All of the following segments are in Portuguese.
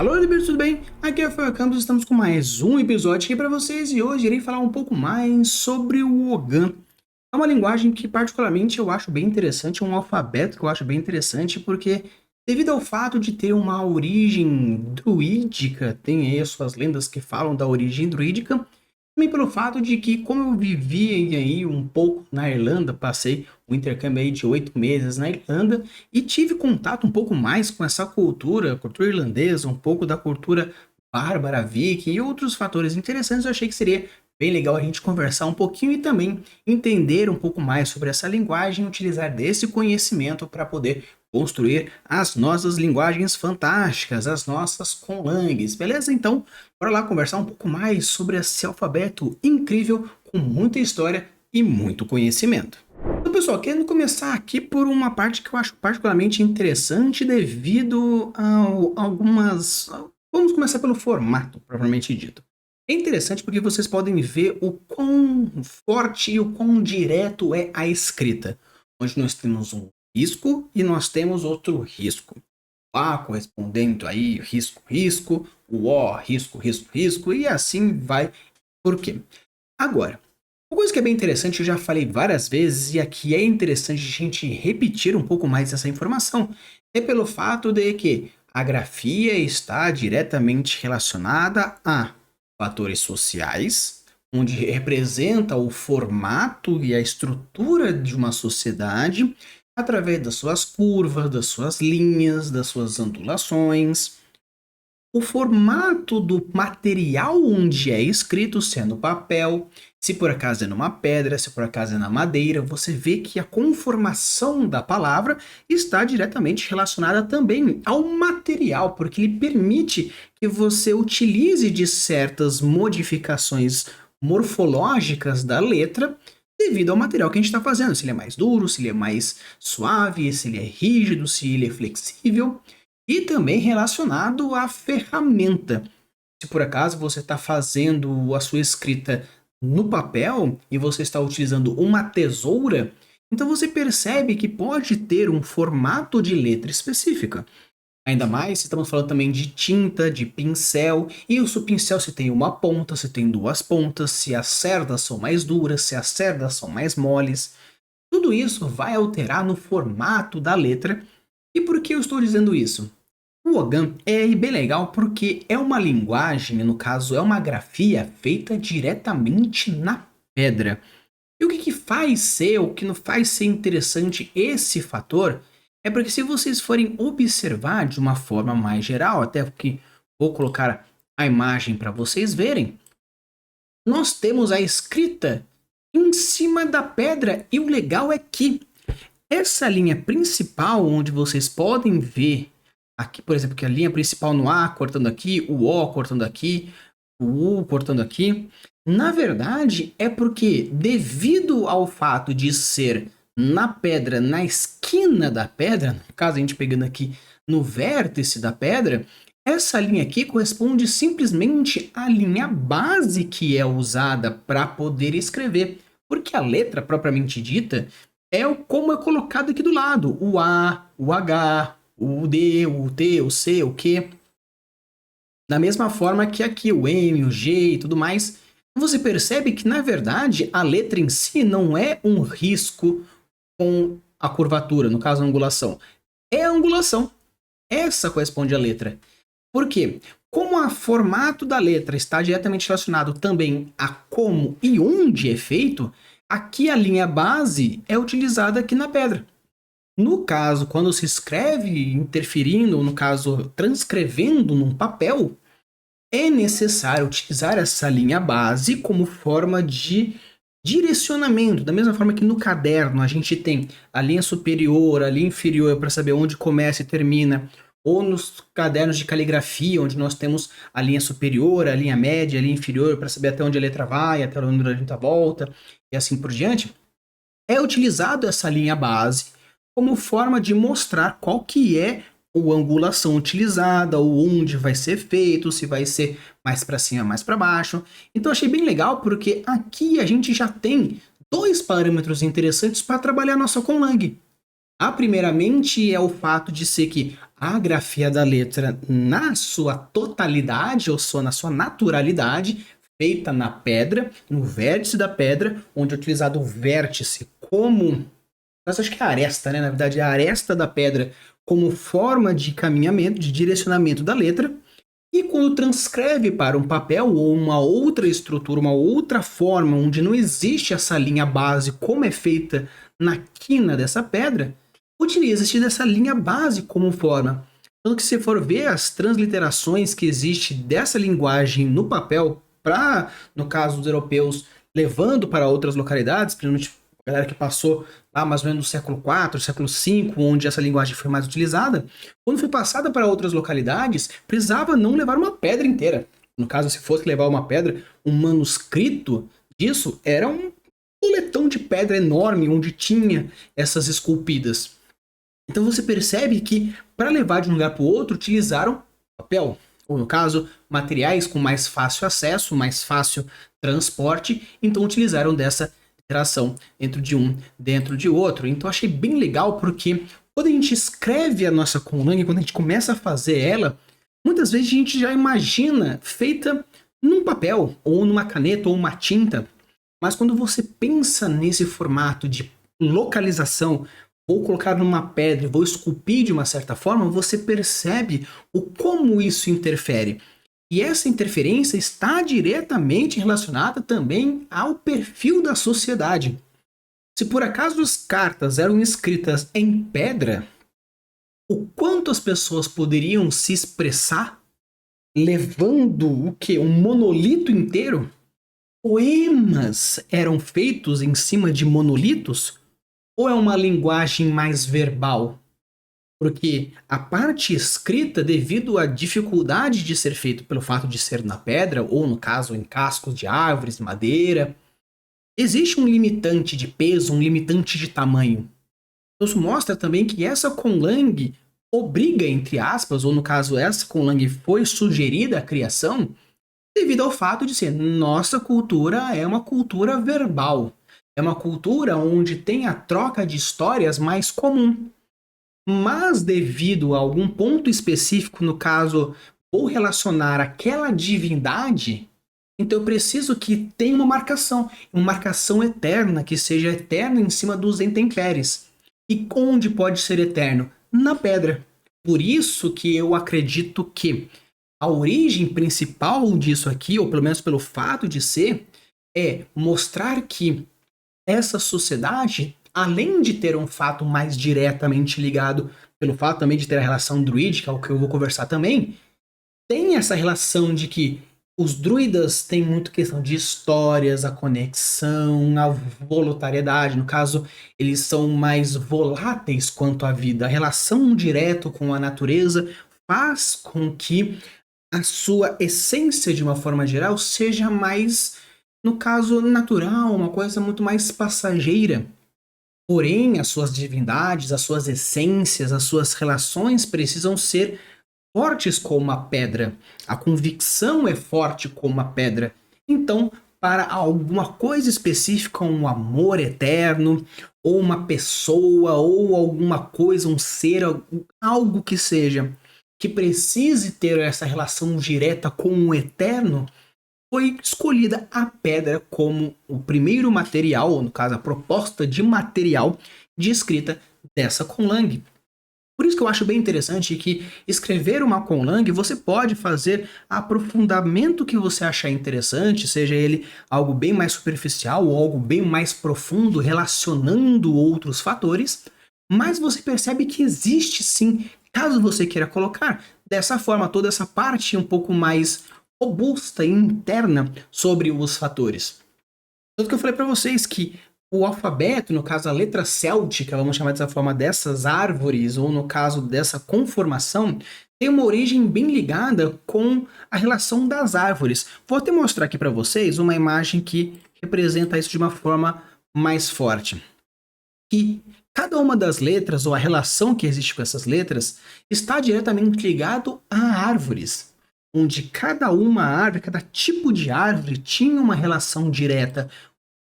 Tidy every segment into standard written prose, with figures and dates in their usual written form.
Alô, Libertos, tudo bem? Aqui é o Rafael Campos, estamos com mais um episódio aqui para vocês e hoje irei falar um pouco mais sobre o Ogan. É uma linguagem que particularmente eu acho bem interessante, um alfabeto que eu acho bem interessante porque devido ao fato de ter uma origem druídica, tem aí as suas lendas que falam da origem druídica, também pelo fato de que como eu vivi aí um pouco na Irlanda, passei um intercâmbio aí de 8 meses na Irlanda, e tive contato um pouco mais com essa cultura irlandesa, um pouco da cultura bárbara, viking e outros fatores interessantes. Eu achei que seria bem legal a gente conversar um pouquinho e também entender um pouco mais sobre essa linguagem, utilizar desse conhecimento para poder construir as nossas linguagens fantásticas, as nossas conlangues, beleza? Então, bora lá conversar um pouco mais sobre esse alfabeto incrível com muita história e muito conhecimento. Então, pessoal, querendo começar aqui por uma parte que eu acho particularmente interessante devido a algumas... Vamos começar pelo formato, propriamente dito. É interessante porque vocês podem ver o quão forte e o quão direto é a escrita. Onde nós temos um risco e nós temos outro risco. O A correspondendo aí, risco, risco, o O, risco, risco, risco, e assim vai. Por quê? Agora, uma coisa que é bem interessante, eu já falei várias vezes, e aqui é interessante a gente repetir um pouco mais essa informação, é pelo fato de que a grafia está diretamente relacionada a fatores sociais, onde representa o formato e a estrutura de uma sociedade através das suas curvas, das suas linhas, das suas ondulações. O formato do material onde é escrito, sendo papel, se por acaso é numa pedra, se por acaso é na madeira, você vê que a conformação da palavra está diretamente relacionada também ao material, porque ele permite que você utilize de certas modificações morfológicas da letra devido ao material que a gente está fazendo, se ele é mais duro, se ele é mais suave, se ele é rígido, se ele é flexível. E também relacionado à ferramenta. Se por acaso você está fazendo a sua escrita no papel e você está utilizando uma tesoura, então você percebe que pode ter um formato de letra específica. Ainda mais se estamos falando também de tinta, de pincel, e o seu pincel se tem uma ponta, se tem duas pontas, se as cerdas são mais duras, se as cerdas são mais moles. Tudo isso vai alterar no formato da letra. E por que eu estou dizendo isso? O Ogan é bem legal porque é uma linguagem, no caso é uma grafia feita diretamente na pedra. E o que faz ser, o que não faz ser interessante esse fator, é porque se vocês forem observar de uma forma mais geral, até porque vou colocar a imagem para vocês verem, nós temos a escrita em cima da pedra e o legal é que essa linha principal, onde vocês podem ver aqui, por exemplo, que a linha principal no A cortando aqui, o O cortando aqui, o U cortando aqui, na verdade é porque, devido ao fato de ser na pedra, na esquina da pedra, no caso a gente pegando aqui no vértice da pedra, essa linha aqui corresponde simplesmente à linha base que é usada para poder escrever, porque a letra propriamente dita é como é colocado aqui do lado, o A, o H, o D, o T, o C, o Q. Da mesma forma que aqui o M, o G e tudo mais. Você percebe que, na verdade, a letra em si não é um risco com a curvatura, no caso a angulação. É a angulação. Essa corresponde à letra. Por quê? Como o formato da letra está diretamente relacionado também a como e onde é feito, aqui a linha base é utilizada aqui na pedra. No caso, quando se escreve interferindo, no caso, transcrevendo num papel, é necessário utilizar essa linha base como forma de direcionamento. Da mesma forma que no caderno a gente tem a linha superior, a linha inferior para saber onde começa e termina, ou nos cadernos de caligrafia, onde nós temos a linha superior, a linha média, a linha inferior para saber até onde a letra vai, até onde a letra volta, e assim por diante. É utilizado essa linha base como forma de mostrar qual que é a angulação utilizada, ou onde vai ser feito, se vai ser mais para cima, mais para baixo. Então achei bem legal porque aqui a gente já tem dois parâmetros interessantes para trabalhar nossa conlang. A primeiramente é o fato de ser que a grafia da letra na sua totalidade, ou só na sua naturalidade, feita na pedra, no vértice da pedra, onde é utilizado o vértice como... Mas acho que é a aresta, né? Na verdade, é a aresta da pedra como forma de caminhamento, de direcionamento da letra. E quando transcreve para um papel ou uma outra estrutura, uma outra forma, onde não existe essa linha base como é feita na quina dessa pedra, utiliza-se dessa linha base como forma. Tanto que se for ver as transliterações que existe dessa linguagem no papel, para, no caso dos europeus, levando para outras localidades, principalmente a galera que passou lá mais ou menos no século IV, século V, onde essa linguagem foi mais utilizada, quando foi passada para outras localidades, precisava não levar uma pedra inteira. No caso, se fosse levar uma pedra, um manuscrito disso era um coletão de pedra enorme, onde tinha essas esculpidas. Então você percebe que, para levar de um lugar para o outro, utilizaram papel, ou no caso, materiais com mais fácil acesso, mais fácil transporte, então utilizaram dessa interação dentro de outro. Então achei bem legal porque quando a gente escreve a nossa conlang, quando a gente começa a fazer ela, muitas vezes a gente já imagina feita num papel, ou numa caneta, ou uma tinta. Mas quando você pensa nesse formato de localização, vou colocar numa pedra, vou esculpir de uma certa forma, você percebe o como isso interfere. E essa interferência está diretamente relacionada também ao perfil da sociedade. Se por acaso as cartas eram escritas em pedra, o quanto as pessoas poderiam se expressar levando o quê? Um monolito inteiro? Poemas eram feitos em cima de monolitos? Ou é uma linguagem mais verbal? Porque a parte escrita, devido à dificuldade de ser feito pelo fato de ser na pedra, ou no caso em cascos de árvores, madeira, existe um limitante de peso, um limitante de tamanho. Isso mostra também que essa conlang obriga, entre aspas, ou no caso essa conlang foi sugerida a criação, devido ao fato de ser nossa cultura é uma cultura verbal. É uma cultura onde tem a troca de histórias mais comum. Mas devido a algum ponto específico, no caso, vou relacionar aquela divindade, então eu preciso que tenha uma marcação eterna, que seja eterna em cima dos intempéries. E onde pode ser eterno? Na pedra. Por isso que eu acredito que a origem principal disso aqui, ou pelo menos pelo fato de ser, é mostrar que essa sociedade, além de ter um fato mais diretamente ligado pelo fato também de ter a relação druídica, o que eu vou conversar também, tem essa relação de que os druidas têm muito questão de histórias, a conexão, a voluntariedade. No caso, eles são mais voláteis quanto à vida. A relação direta com a natureza faz com que a sua essência, de uma forma geral, seja mais, no caso, natural, uma coisa muito mais passageira. Porém, as suas divindades, as suas essências, as suas relações precisam ser fortes como a pedra. A convicção é forte como a pedra. Então, para alguma coisa específica, um amor eterno, ou uma pessoa, ou alguma coisa, um ser, algo que seja, que precise ter essa relação direta com o eterno, foi escolhida a pedra como o primeiro material, ou no caso a proposta de material de escrita dessa conlang. Por isso que eu acho bem interessante que escrever uma conlang você pode fazer aprofundamento que você achar interessante, seja ele algo bem mais superficial ou algo bem mais profundo, relacionando outros fatores, mas você percebe que existe sim, caso você queira colocar dessa forma toda essa parte um pouco mais robusta e interna sobre os fatores. Tanto que eu falei para vocês que o alfabeto, no caso a letra céltica, vamos chamar dessa forma, dessas árvores, ou no caso dessa conformação, tem uma origem bem ligada com a relação das árvores. Vou até mostrar aqui para vocês uma imagem que representa isso de uma forma mais forte. Que cada uma das letras, ou a relação que existe com essas letras, está diretamente ligado a árvores, onde cada uma árvore, cada tipo de árvore tinha uma relação direta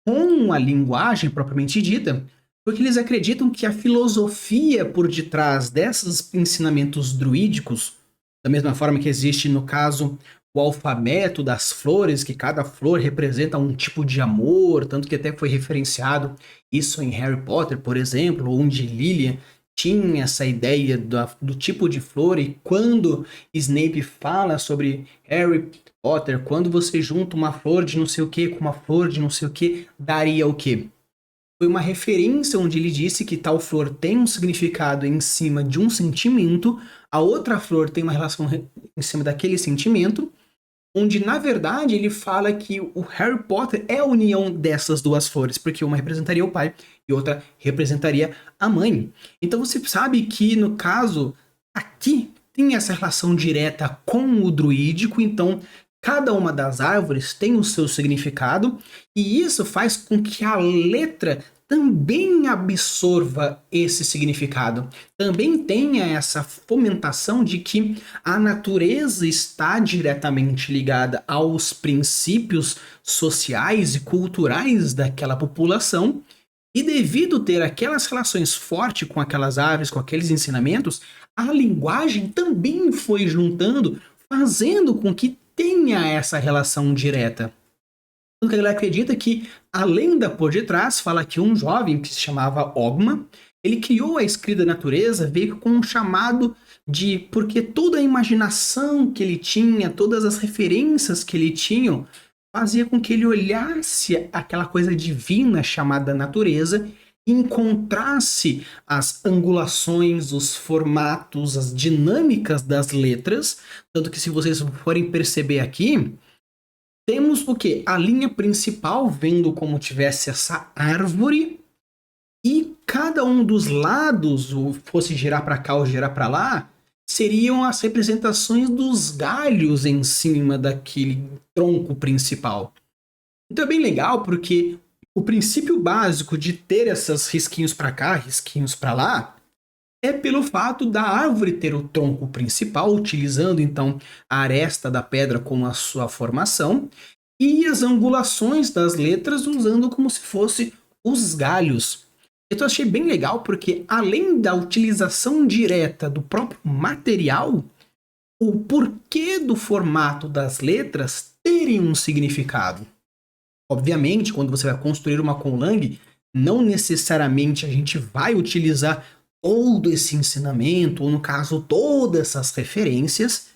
com a linguagem propriamente dita. Porque eles acreditam que a filosofia por detrás desses ensinamentos druídicos, da mesma forma que existe, no caso, o alfabeto das flores, que cada flor representa um tipo de amor, tanto que até foi referenciado isso em Harry Potter, por exemplo, onde Lilian tinha essa ideia do tipo de flor, e quando Snape fala sobre Harry Potter, quando você junta uma flor de não sei o que com uma flor de não sei o que, daria o quê? Foi uma referência onde ele disse que tal flor tem um significado em cima de um sentimento, a outra flor tem uma relação em cima daquele sentimento, onde na verdade ele fala que o Harry Potter é a união dessas duas flores, porque uma representaria o pai e outra representaria a mãe. Então você sabe que no caso aqui tem essa relação direta com o druídico, então cada uma das árvores tem o seu significado, e isso faz com que a letra também absorva esse significado. Também tenha essa fomentação de que a natureza está diretamente ligada aos princípios sociais e culturais daquela população, e devido ter aquelas relações fortes com aquelas árvores, com aqueles ensinamentos, a linguagem também foi juntando, fazendo com que tenha essa relação direta. Tanto que a galera acredita que a lenda por detrás fala que um jovem que se chamava Ogma, ele criou a escrita da natureza, veio com um chamado de... porque toda a imaginação que ele tinha, todas as referências que ele tinha, fazia com que ele olhasse aquela coisa divina chamada natureza e encontrasse as angulações, os formatos, as dinâmicas das letras. Tanto que se vocês forem perceber aqui, temos o quê? A linha principal vendo como tivesse essa árvore, e cada um dos lados, ou fosse girar para cá ou girar para lá, seriam as representações dos galhos em cima daquele tronco principal. Então é bem legal porque o princípio básico de ter esses risquinhos para cá, risquinhos para lá, é pelo fato da árvore ter o tronco principal, utilizando então a aresta da pedra como a sua formação, e as angulações das letras usando como se fosse os galhos. Então eu achei bem legal porque, além da utilização direta do próprio material, o porquê do formato das letras terem um significado. Obviamente, quando você vai construir uma conlang, não necessariamente a gente vai utilizar todo esse ensinamento, ou no caso, todas essas referências,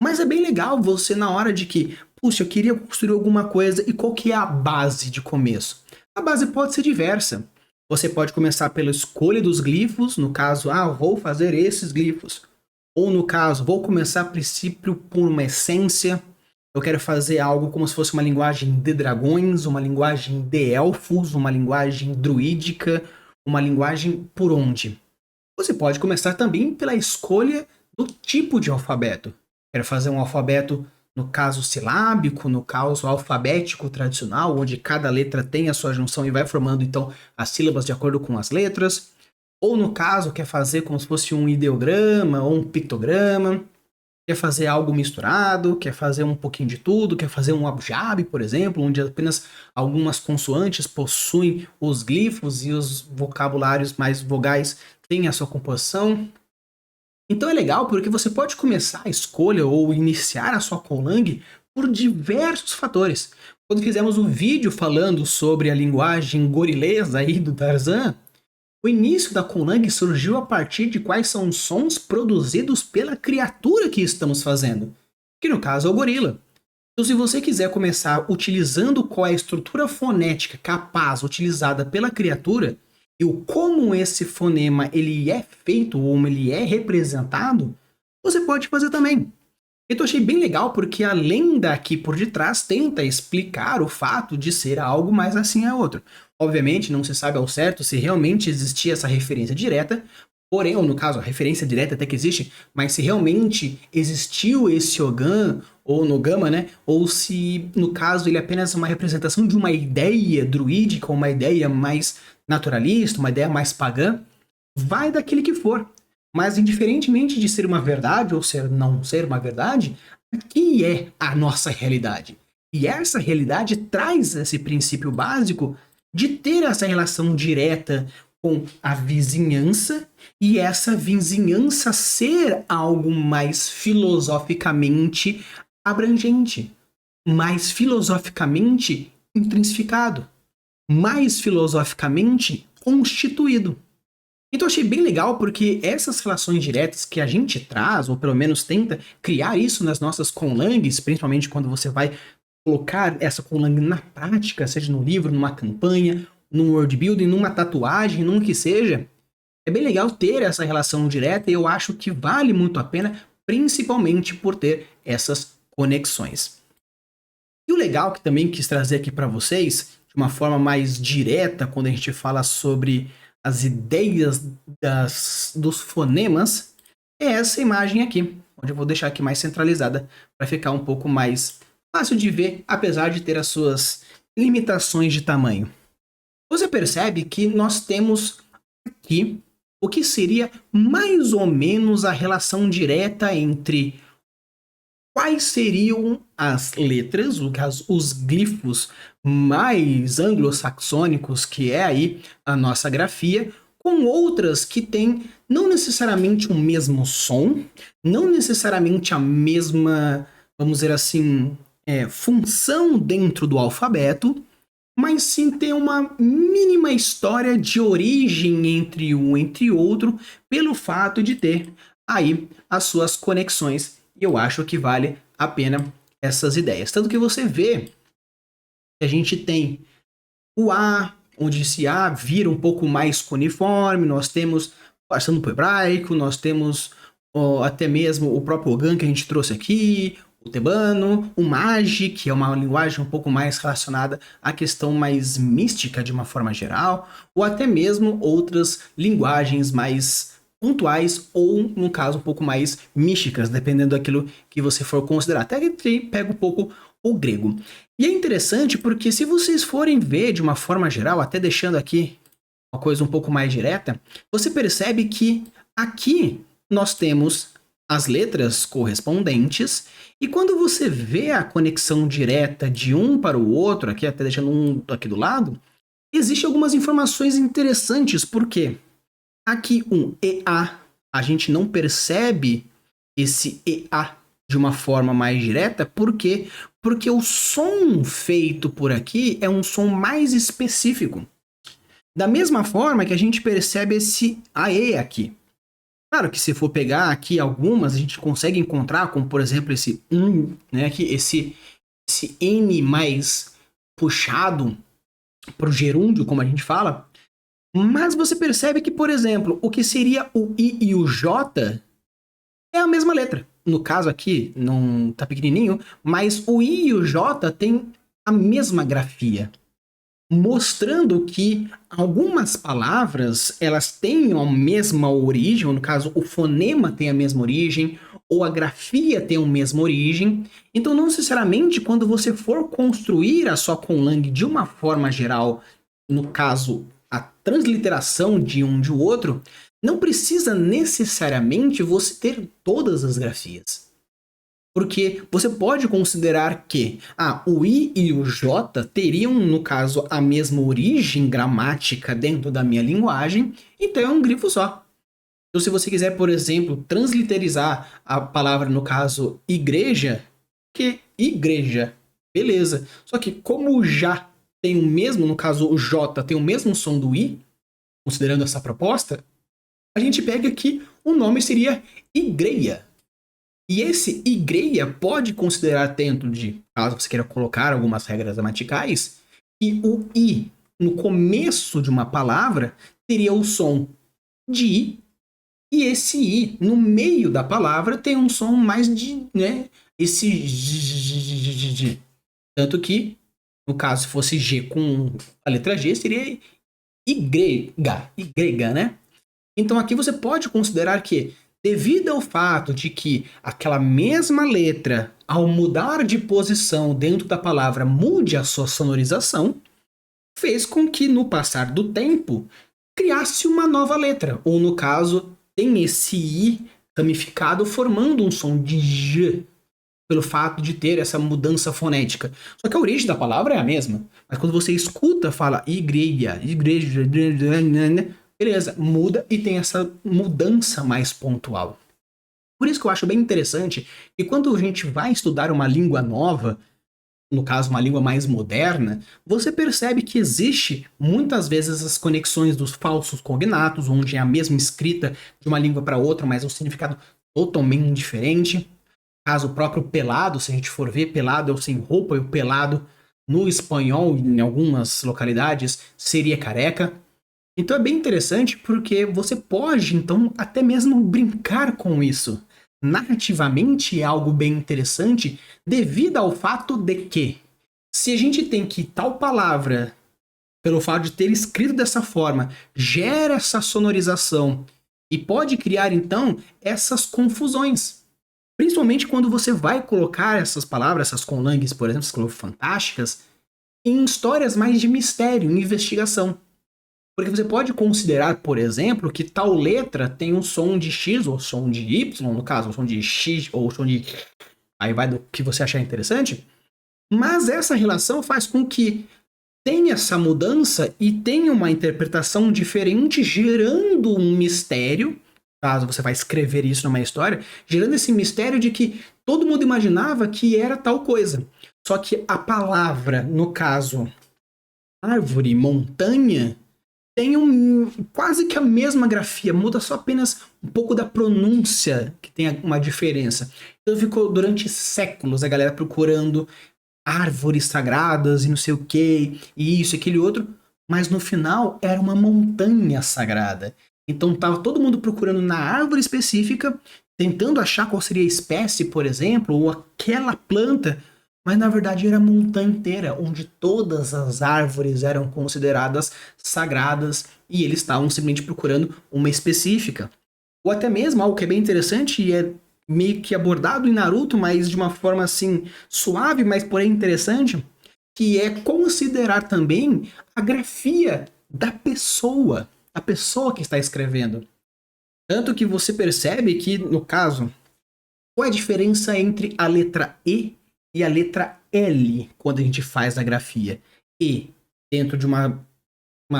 mas é bem legal você, na hora de que, puxa, eu queria construir alguma coisa, e qual que é a base de começo? A base pode ser diversa. Você pode começar pela escolha dos glifos, no caso, vou fazer esses glifos. Ou no caso, vou começar a princípio por uma essência, eu quero fazer algo como se fosse uma linguagem de dragões, uma linguagem de elfos, uma linguagem druídica, uma linguagem por onde? Você pode começar também pela escolha do tipo de alfabeto. Quero fazer um alfabeto, no caso silábico, no caso alfabético tradicional, onde cada letra tem a sua junção e vai formando então as sílabas de acordo com as letras. Ou no caso, quer fazer como se fosse um ideograma ou um pictograma. Quer fazer algo misturado, quer fazer um pouquinho de tudo, quer fazer um abjad, por exemplo, onde apenas algumas consoantes possuem os glifos e os vocabulários mais vogais têm a sua composição. Então é legal porque você pode começar a escolha ou iniciar a sua conlang por diversos fatores. Quando fizemos um vídeo falando sobre a linguagem gorilesa aí do Tarzan, o início da conlang surgiu a partir de quais são os sons produzidos pela criatura que estamos fazendo, que no caso é o gorila. Então, se você quiser começar utilizando qual é a estrutura fonética capaz utilizada pela criatura e o como esse fonema ele é feito ou como ele é representado, você pode fazer também. Eu achei bem legal porque a lenda aqui por detrás tenta explicar o fato de ser algo mais assim a outro. Obviamente não se sabe ao certo se realmente existia essa referência direta, porém, ou no caso, a referência direta até que existe, mas se realmente existiu esse Ogan, ou Nogama, né? Ou se, no caso, ele é apenas uma representação de uma ideia druídica, uma ideia mais naturalista, uma ideia mais pagã, vai daquele que for. Mas indiferentemente de ser uma verdade ou não ser uma verdade, aqui é a nossa realidade. E essa realidade traz esse princípio básico de ter essa relação direta com a vizinhança e essa vizinhança ser algo mais filosoficamente abrangente, mais filosoficamente intensificado, mais filosoficamente constituído. Então eu achei bem legal porque essas relações diretas que a gente traz, ou pelo menos tenta criar isso nas nossas conlangs, principalmente quando você vai colocar essa conlang na prática, seja no livro, numa campanha, num world building, numa tatuagem, num que seja, é bem legal ter essa relação direta e eu acho que vale muito a pena, principalmente por ter essas conexões. E o legal que também quis trazer aqui para vocês, de uma forma mais direta, quando a gente fala sobre as ideias dos fonemas, é essa imagem aqui, onde eu vou deixar aqui mais centralizada para ficar um pouco mais fácil de ver, apesar de ter as suas limitações de tamanho. Você percebe que nós temos aqui o que seria mais ou menos a relação direta entre quais seriam as letras, os glifos mais anglo-saxônicos, que é aí a nossa grafia, com outras que têm não necessariamente o mesmo som, não necessariamente a mesma, vamos dizer assim, função dentro do alfabeto, mas sim ter uma mínima história de origem entre um e outro, pelo fato de ter aí as suas conexões. E eu acho que vale a pena essas ideias. Tanto que você vê que a gente tem o A, onde esse A vira um pouco mais cuneiforme, nós temos, passando para o hebraico, nós temos até mesmo o próprio Ogan que a gente trouxe aqui, o tebano, o Magi, que é uma linguagem um pouco mais relacionada à questão mais mística de uma forma geral, ou até mesmo outras linguagens mais pontuais ou, no caso, um pouco mais místicas, dependendo daquilo que você for considerar. Até que pega um pouco o grego. E é interessante porque se vocês forem ver de uma forma geral, até deixando aqui uma coisa um pouco mais direta, você percebe que aqui nós temos as letras correspondentes, e quando você vê a conexão direta de um para o outro, aqui até deixando um aqui do lado, existem algumas informações interessantes, porque aqui um EA, a gente não percebe esse EA de uma forma mais direta, por quê? Porque o som feito por aqui é um som mais específico. Da mesma forma que a gente percebe esse AE aqui. Claro que se for pegar aqui algumas, a gente consegue encontrar, como por exemplo esse né, aqui, esse N mais puxado para o gerúndio, como a gente fala. Mas você percebe que, por exemplo, o que seria o I e o J é a mesma letra. No caso aqui, não tá pequenininho, mas o I e o J têm a mesma grafia, mostrando que algumas palavras elas têm a mesma origem, ou no caso o fonema tem a mesma origem, ou a grafia tem a mesma origem. Então não necessariamente quando você for construir a sua conlang de uma forma geral, no caso a transliteração de um de outro, não precisa necessariamente você ter todas as grafias. Porque você pode considerar que o I e o J teriam, no caso, a mesma origem gramática dentro da minha linguagem, então é um grifo só. Então, se você quiser, por exemplo, transliterizar a palavra, no caso, igreja, que igreja, beleza. Só que como já tem o mesmo, no caso, o J tem o mesmo som do I, considerando essa proposta, a gente pega que o nome seria igreja. E esse igreja pode considerar dentro de, caso você queira colocar algumas regras gramaticais, que o I no começo de uma palavra teria o som de I, e esse I no meio da palavra tem um som mais de, né, esse G. Tanto que, no caso, se fosse G com a letra G, seria igreja, né? Então aqui você pode considerar que, devido ao fato de que aquela mesma letra, ao mudar de posição dentro da palavra, mude a sua sonorização, fez com que, no passar do tempo, criasse uma nova letra. Ou, no caso, tem esse I ramificado formando um som de J, pelo fato de ter essa mudança fonética. Só que a origem da palavra é a mesma. Mas quando você escuta, fala igreja, beleza, muda e tem essa mudança mais pontual. Por isso que eu acho bem interessante que quando a gente vai estudar uma língua nova, no caso uma língua mais moderna, você percebe que existe muitas vezes as conexões dos falsos cognatos, onde é a mesma escrita de uma língua para outra, mas um significado totalmente diferente. Caso o próprio pelado, se a gente for ver, pelado é o sem roupa e o pelado no espanhol, em algumas localidades, seria careca. Então é bem interessante porque você pode, então, até mesmo brincar com isso. Narrativamente é algo bem interessante devido ao fato de que, se a gente tem que tal palavra, pelo fato de ter escrito dessa forma, gera essa sonorização e pode criar, então, essas confusões. Principalmente quando você vai colocar essas palavras, essas conlangues, por exemplo, essas palavras fantásticas, em histórias mais de mistério, investigação. Porque você pode considerar, por exemplo, que tal letra tem um som de X ou som de Y, no caso, um som de X ou som de... Aí vai do que você achar interessante. Mas essa relação faz com que tenha essa mudança e tenha uma interpretação diferente, gerando um mistério, caso você vai escrever isso numa história, gerando esse mistério de que todo mundo imaginava que era tal coisa. Só que a palavra, no caso, árvore, montanha, tem quase que a mesma grafia, muda só apenas um pouco da pronúncia que tem uma diferença. Então ficou durante séculos a galera procurando árvores sagradas e não sei o que, e isso, aquele outro, mas no final era uma montanha sagrada. Então tava todo mundo procurando na árvore específica, tentando achar qual seria a espécie, por exemplo, ou aquela planta, mas na verdade era a montanha inteira, onde todas as árvores eram consideradas sagradas e eles estavam simplesmente procurando uma específica. Ou até mesmo algo que é bem interessante e é meio que abordado em Naruto, mas de uma forma assim suave, mas porém interessante, que é considerar também a grafia da pessoa, a pessoa que está escrevendo. Tanto que você percebe que, no caso, qual é a diferença entre a letra E a letra L quando a gente faz a grafia? E, dentro de uma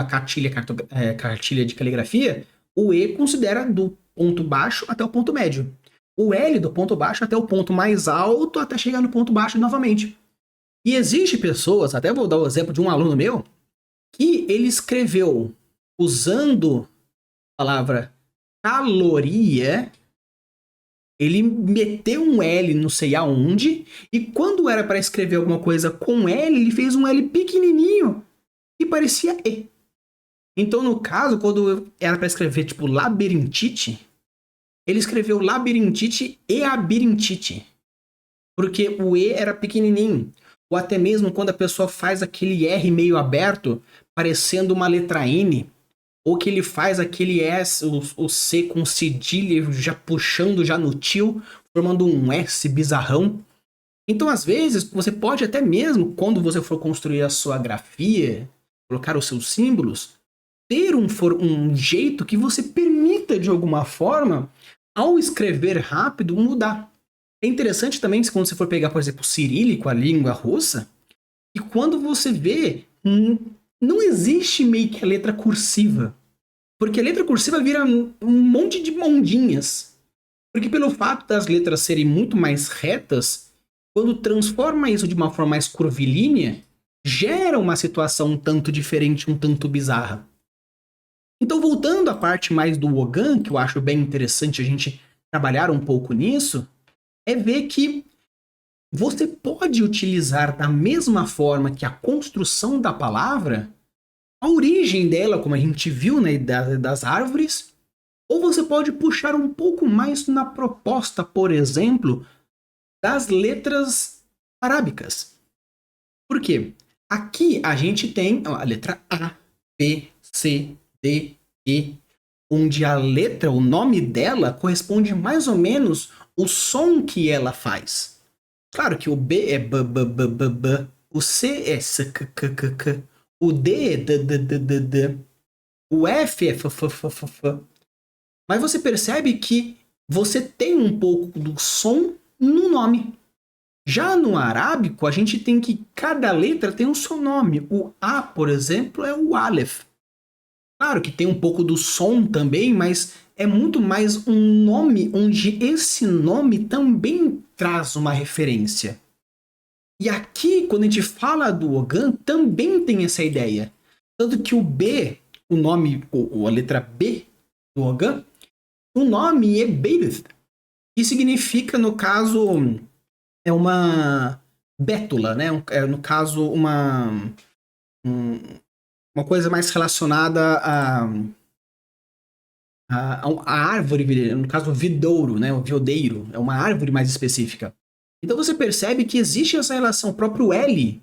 cartilha de caligrafia, o E considera do ponto baixo até o ponto médio. O L do ponto baixo até o ponto mais alto, até chegar no ponto baixo novamente. E existe pessoas, até vou dar o exemplo de um aluno meu, que ele escreveu usando a palavra caloria, ele meteu um L não sei aonde, e quando era para escrever alguma coisa com L, ele fez um L pequenininho e parecia E. Então, no caso, quando era para escrever tipo labirintite, ele escreveu labirintite e abirintite, porque o E era pequenininho. Ou até mesmo quando a pessoa faz aquele R meio aberto, parecendo uma letra N, ou que ele faz aquele S, o C com cedilha já puxando já no tio, formando um S bizarrão. Então, às vezes, você pode até mesmo, quando você for construir a sua grafia, colocar os seus símbolos, ter um jeito que você permita, de alguma forma, ao escrever rápido, mudar. É interessante também, quando você for pegar, por exemplo, cirílico, a língua russa, e quando você vê, não existe meio que a letra cursiva. Porque a letra cursiva vira um monte de ondinhas. Porque pelo fato das letras serem muito mais retas, quando transforma isso de uma forma mais curvilínea, gera uma situação um tanto diferente, um tanto bizarra. Então, voltando à parte mais do Wogan, que eu acho bem interessante a gente trabalhar um pouco nisso, é ver que você pode utilizar da mesma forma que a construção da palavra, a origem dela, como a gente viu na idade das árvores, ou você pode puxar um pouco mais na proposta, por exemplo, das letras arábicas. Por quê? Aqui a gente tem a letra A, B, C, D, E, onde a letra, o nome dela, corresponde mais ou menos o som que ela faz. Claro que o B é B, B, B, B, B, o C é S, C, C, C, C, o D é D, D, D, D, D, o F é F, F, F, F, F. Mas você percebe que você tem um pouco do som no nome. Já no arábico, a gente tem que cada letra tem um seu nome. O A, por exemplo, é o Aleph. Claro que tem um pouco do som também, mas é muito mais um nome onde esse nome também traz uma referência. E aqui, quando a gente fala do Ogan, também tem essa ideia. Tanto que o B, o nome, a letra B do Ogan, o nome é Beirith, que significa, no caso, é uma bétula, né? No caso, uma coisa mais relacionada a árvore, no caso, o vidouro, né? O viodeiro, é uma árvore mais específica. Então você percebe que existe essa relação. O próprio L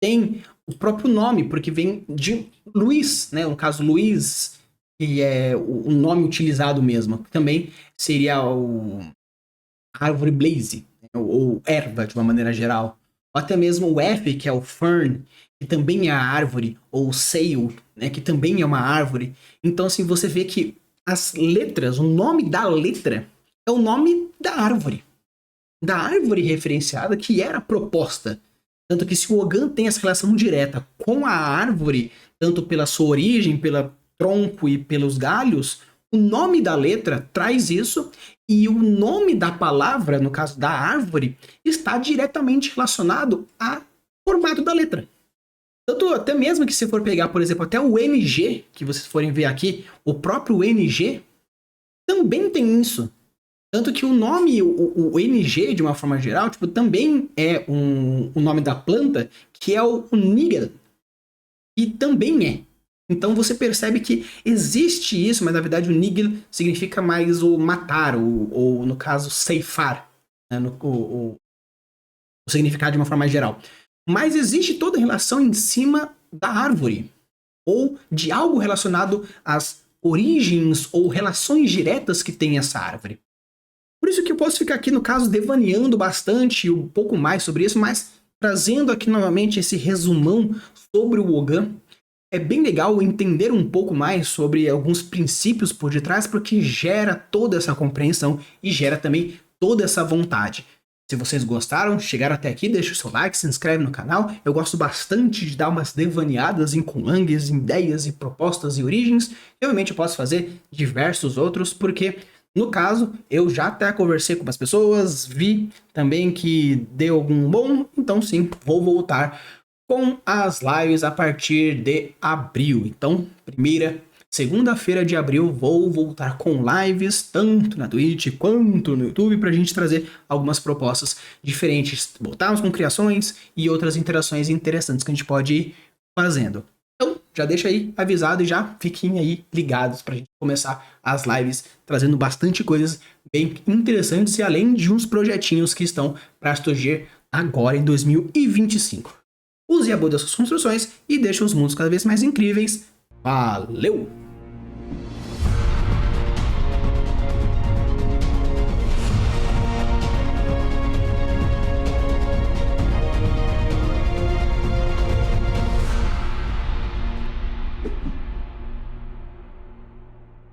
tem o próprio nome, porque vem de Luiz, né? No caso, Luiz, que é o nome utilizado mesmo. Também seria a árvore blaze, né? Ou erva, de uma maneira geral. Ou até mesmo o F, que é o fern, que também é a árvore, ou sail, né? Que também é uma árvore. Então, assim, você vê que as letras, o nome da letra é o nome da árvore referenciada que era proposta. Tanto que se o Ogan tem essa relação direta com a árvore, tanto pela sua origem, pelo tronco e pelos galhos, o nome da letra traz isso e o nome da palavra, no caso da árvore, está diretamente relacionado ao formato da letra. Tanto até mesmo que se for pegar, por exemplo, até o NG, que vocês forem ver aqui, o próprio NG também tem isso. Tanto que o nome, o NG, de uma forma geral, tipo, também é o nome da planta, que é o nigel, e também é. Então você percebe que existe isso, mas na verdade o nigel significa mais o matar, ou no caso, ceifar, né, o significado de uma forma mais geral. Mas existe toda a relação em cima da árvore, ou de algo relacionado às origens ou relações diretas que tem essa árvore. Por isso que eu posso ficar aqui, no caso, devaneando bastante um pouco mais sobre isso, mas trazendo aqui novamente esse resumão sobre o Ogan. É bem legal entender um pouco mais sobre alguns princípios por detrás, porque gera toda essa compreensão e gera também toda essa vontade. Se vocês gostaram, chegaram até aqui, deixa o seu like, se inscreve no canal. Eu gosto bastante de dar umas devaneadas em Kulangs, em ideias e propostas e origens. Realmente eu posso fazer diversos outros, porque no caso, eu já até conversei com umas pessoas, vi também que deu algum bom, então sim, vou voltar com as lives a partir de abril. Então, segunda-feira de abril, vou voltar com lives, tanto na Twitch quanto no YouTube, para a gente trazer algumas propostas diferentes. Voltarmos com criações e outras interações interessantes que a gente pode ir fazendo. Então, já deixa aí avisado e já fiquem aí ligados para a gente começar as lives trazendo bastante coisas bem interessantes e além de uns projetinhos que estão para surgir agora em 2025. Use a boa das suas construções e deixe os mundos cada vez mais incríveis. Valeu!